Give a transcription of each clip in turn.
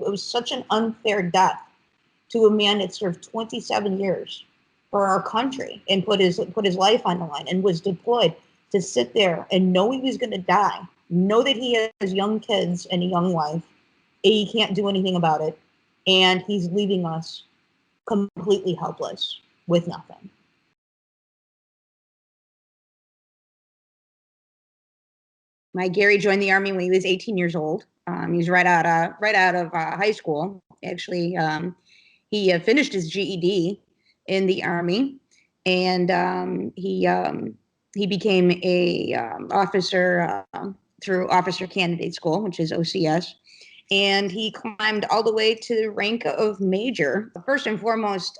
it was such an unfair death to a man that served 27 years for our country and put his life on the line and was deployed, to sit there and know he was going to die, know that he has young kids and a young wife, and he can't do anything about it, and he's leaving us completely helpless with nothing. My Gary joined the Army when he was 18 years old. He was right out of high school. Actually, he finished his GED in the Army, and he became a officer through Officer Candidate School, which is OCS. And he climbed all the way to the rank of major. First and foremost,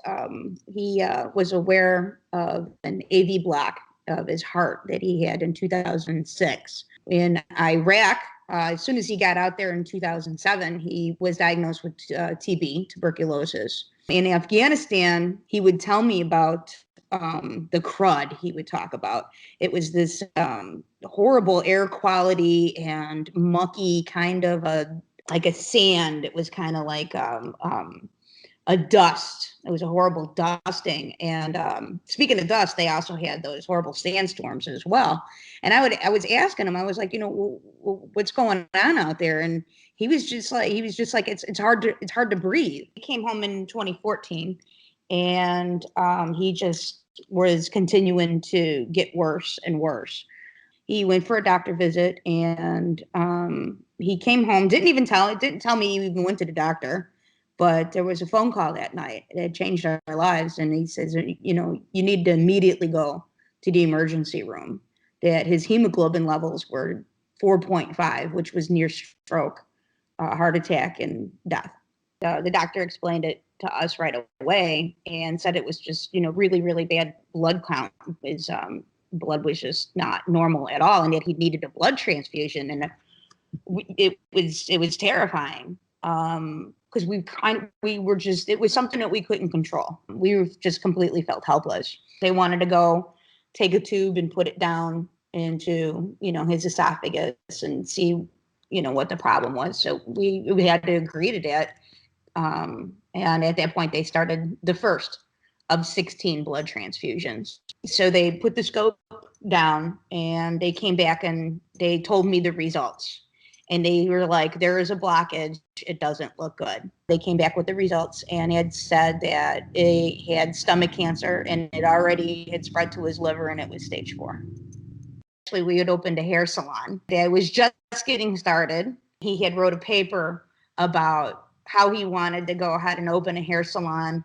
he was aware of an AV block of his heart that he had in 2006. In Iraq, as soon as he got out there in 2007, he was diagnosed with TB, tuberculosis. In Afghanistan, he would tell me about the crud he would talk about. It was this horrible air quality and mucky kind of like a sand. It was kind of like a dust. It was a horrible dusting. And speaking of dust, they also had those horrible sandstorms as well. And I was asking him, I was like, what's going on out there? And he was just like, it's hard to breathe. He came home in 2014, and he just was continuing to get worse and worse. He went for a doctor visit, and he came home, didn't tell me he even went to the doctor. But there was a phone call that night that changed our lives. And he says, you need to immediately go to the emergency room, that his hemoglobin levels were 4.5, which was near stroke, heart attack, and death. The doctor explained it to us right away and said it was just, really, really bad blood count. His blood was just not normal at all, and yet he needed a blood transfusion. And it was terrifying. Because it was something that we couldn't control. We just completely felt helpless. They wanted to go take a tube and put it down into, his esophagus and see, what the problem was. So we had to agree to that. And at that point, they started the first of 16 blood transfusions. So they put the scope down, and they came back and they told me the results. And they were like, there is a blockage. It doesn't look good. They came back with the results and had said that he had stomach cancer, and it already had spread to his liver, and it was stage 4. Actually, we had opened a hair salon. It was just getting started. He had wrote a paper about how he wanted to go ahead and open a hair salon,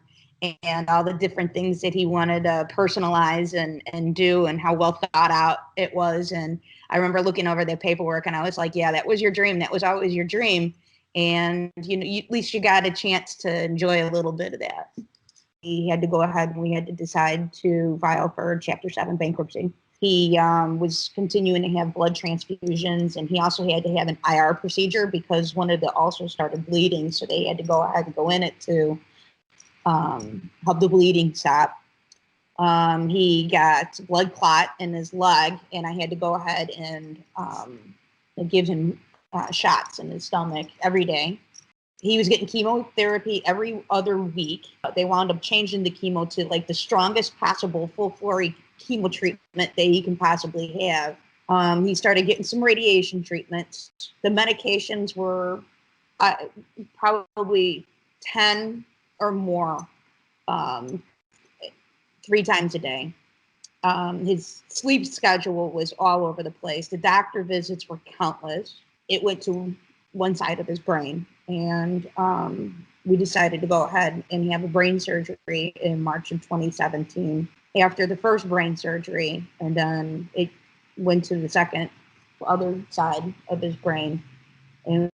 and all the different things that he wanted to personalize and do, and how well thought out it was. And I remember looking over the paperwork, and I was like, yeah, that was your dream. That was always your dream. And, at least you got a chance to enjoy a little bit of that. He had to go ahead, and we had to decide to file for Chapter 7 bankruptcy. He was continuing to have blood transfusions, and he also had to have an IR procedure because one of the ulcers started bleeding. So they had to go ahead and go in it to help the bleeding stop. He got blood clot in his leg, and I had to go ahead and give him shots in his stomach every day. He was getting chemotherapy every other week. They wound up changing the chemo to like the strongest possible full fluoride chemo treatment that he can possibly have. He started getting some radiation treatments. The medications were probably 10 or more 3 times a day. His sleep schedule was all over the place. The doctor visits were countless. It went to one side of his brain, and we decided to go ahead and have a brain surgery in March of 2017. After the first brain surgery, and then it went to the other side of his brain. And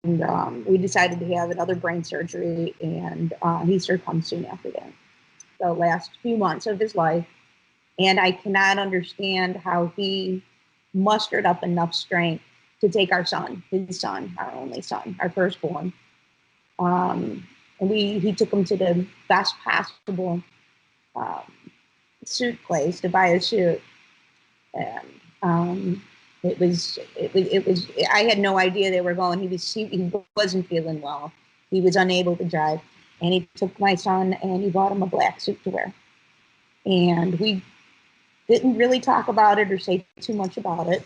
we decided to have another brain surgery, and he succumbed soon after that. The last few months of his life. And I cannot understand how he mustered up enough strength to take our son, his son, our only son, our firstborn. And he took him to the best possible suit place to buy a suit. And it was, I had no idea they were going. He wasn't feeling well. He was unable to drive, and he took my son and he bought him a black suit to wear. And we didn't really talk about it or say too much about it.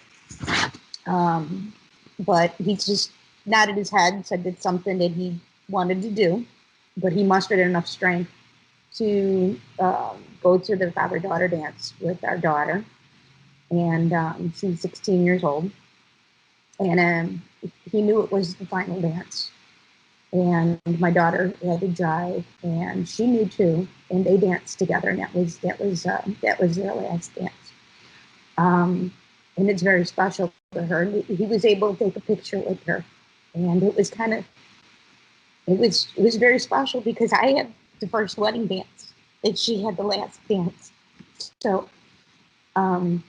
But he just nodded his head and said it's something that he wanted to do, but he mustered enough strength to go to the father-daughter dance with our daughter. And she's 16 years old. And he knew it was the final dance. And my daughter had to drive, and she knew too. And they danced together, and that was their last dance. And it's very special to her. He was able to take a picture with her, and it was very special because I had the first wedding dance, and she had the last dance. So I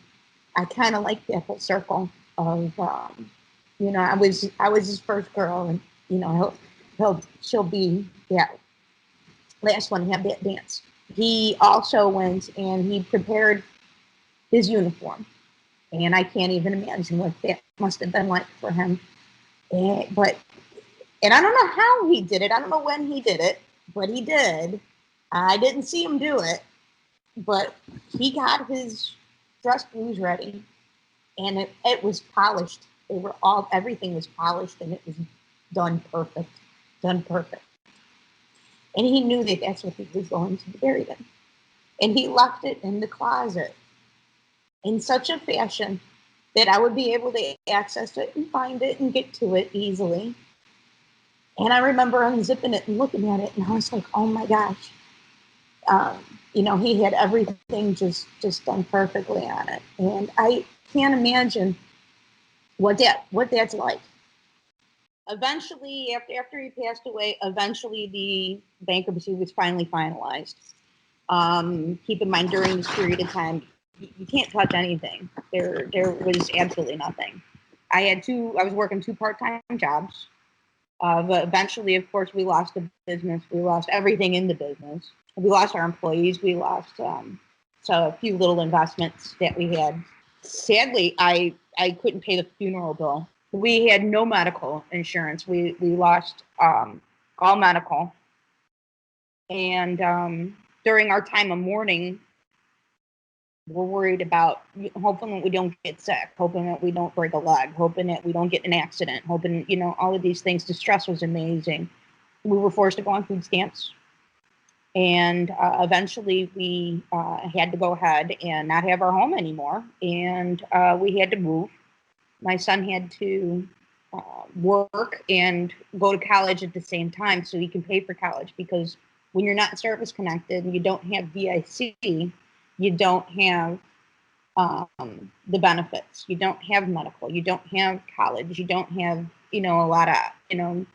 kind of like that whole circle of, I was his first girl, and she'll be that last one to have that dance. He also went and he prepared his uniform, and I can't even imagine what that must have been like for him. And I don't know how he did it. I don't know when he did it, but he did. I didn't see him do it, but he got his dress blues ready, and it was polished. Everything was polished, and it was done perfect. And he knew that that's what he was going to be buried in. And he left it in the closet in such a fashion that I would be able to access it and find it and get to it easily. And I remember unzipping it and looking at it, and I was like, oh my gosh. He had everything just done perfectly on it. And I can't imagine what that's like. Eventually, after he passed away, the bankruptcy was finally finalized. Keep in mind, during this period of time, you can't touch anything. There was absolutely nothing. I was working 2 part-time jobs. But eventually, of course, we lost the business. We lost everything in the business. We lost our employees. We lost a few little investments that we had. Sadly, I couldn't pay the funeral bill. We had no medical insurance. We lost all medical. And during our time of mourning, we're worried about hoping that we don't get sick, hoping that we don't break a leg, hoping that we don't get in an accident, hoping, all of these things. The stress was amazing. We were forced to go on food stamps. And eventually we had to go ahead and not have our home anymore. And we had to move. My son had to work and go to college at the same time so he can pay for college, because when you're not service connected and you don't have VIC, you don't have the benefits. You don't have medical. You don't have college. You don't have, a lot of,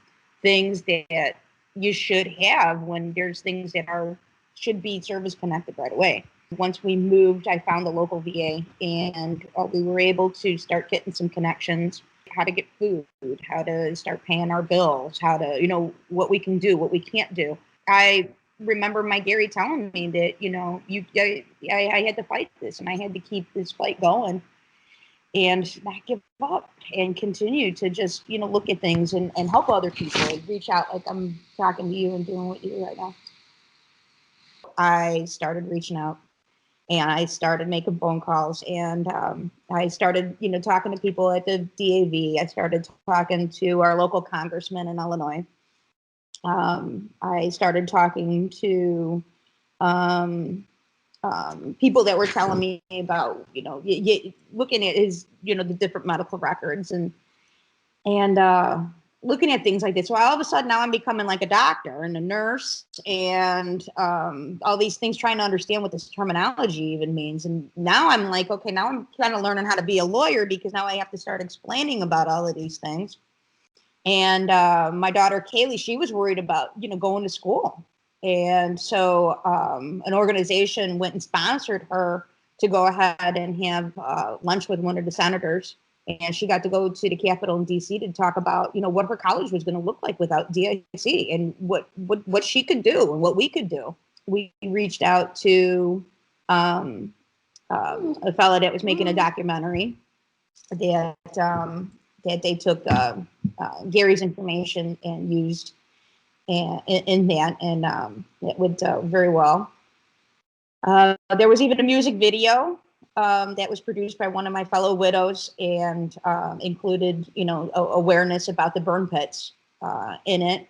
things that you should have when there's things that should be service connected right away. Once we moved, I found the local VA, and we were able to start getting some connections, how to get food, how to start paying our bills, how to, what we can do, what we can't do. I remember my Gary telling me that, I had to fight this, and I had to keep this fight going and not give up and continue to just, look at things and help other people, reach out like I'm talking to you and doing what you do right now. I started reaching out, and I started making phone calls, and I started, talking to people at the DAV. I started talking to our local congressman in Illinois. I started talking to people that were telling me about, looking at his, the different medical records and looking at things like this. So all of a sudden now I'm becoming like a doctor and a nurse and all these things, trying to understand what this terminology even means. And now I'm like, okay, now I'm kind of learning how to be a lawyer, because now I have to start explaining about all of these things. And my daughter, Kaylee, she was worried about, going to school. And so an organization went and sponsored her to go ahead and have lunch with one of the senators. And she got to go to the Capitol in D.C. to talk about, what her college was going to look like without DIC, and what she could do and what we could do. We reached out to a fellow that was making a documentary that they took Gary's information and used and in that, and it went very well. There was even a music video that was produced by one of my fellow widows, and included, awareness about the burn pits in it.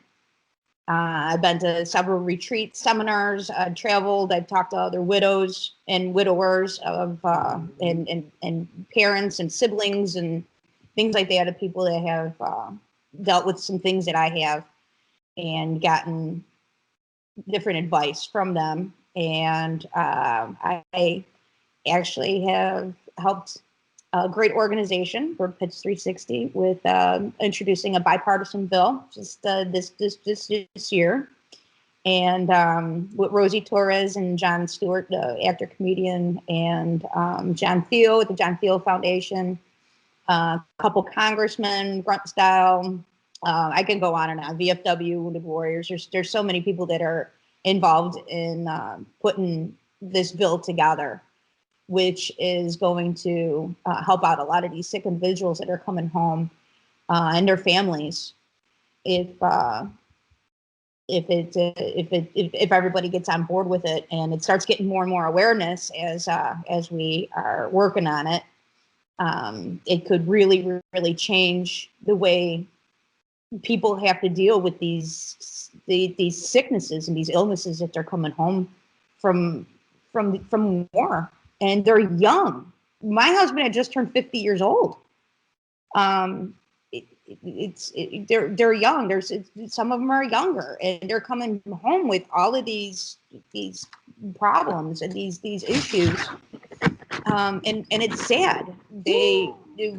I've been to several retreats, seminars. I've traveled. I've talked to other widows and widowers of and parents and siblings and things like that, of people that have dealt with some things that I have, and gotten different advice from them. And I actually have helped a great organization, Burn Pits 360, with introducing a bipartisan bill just this year. And with Rosie Torres and Jon Stewart, the actor comedian, and John Thiel with the John Thiel Foundation, a couple congressmen, grunt style. I can go on and on. VFW, Wounded Warriors. There's so many people that are involved in putting this bill together, which is going to help out a lot of these sick individuals that are coming home, and their families, if everybody gets on board with it, and it starts getting more and more awareness as we are working on it. It could really, really change the way people have to deal with these sicknesses and these illnesses that they're coming home from war, and they're young. My husband had just turned 50 years old. They're young. Some of them are younger, and they're coming home with all of these problems and these issues. And it's sad. They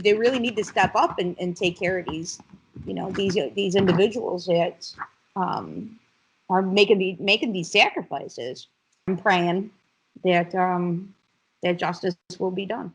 really need to step up and take care of these individuals that are making these sacrifices. I'm praying that that justice will be done.